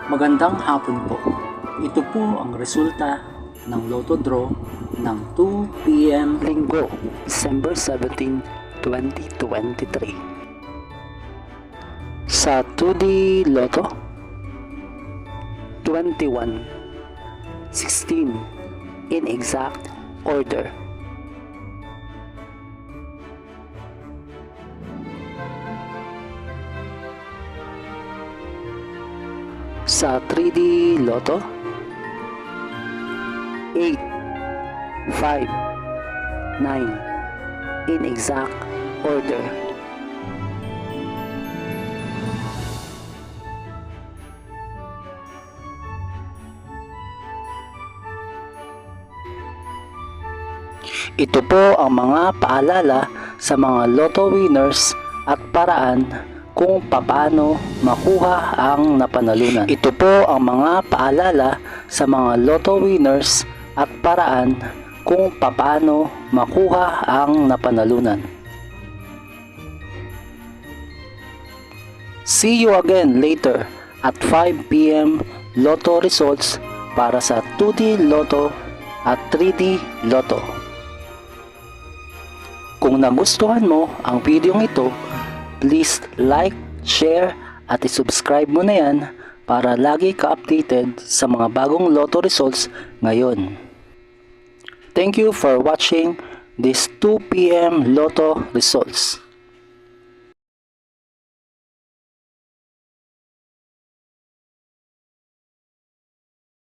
Magandang hapon po. Ito po ang resulta ng Lotto Draw ng 2 p.m. Linggo, December 17, 2023. Sa 2D Lotto, 21, 16 in exact order. Sa 3D Lotto, 8, 5, 9 in exact order. Ito po ang mga paalala sa mga Lotto winners at paraan kung paano makuha ang napanalunan. Ito po ang mga paalala sa mga Lotto winners at paraan kung paano makuha ang napanalunan. See you again later at 5 p.m. Lotto results para sa 2D Lotto at 3D Lotto. Kung nagustuhan mo ang video ito, please like, share at i-subscribe mo na yan para lagi ka-updated sa mga bagong Lotto results ngayon. Thank you for watching this 2 p.m. Lotto results.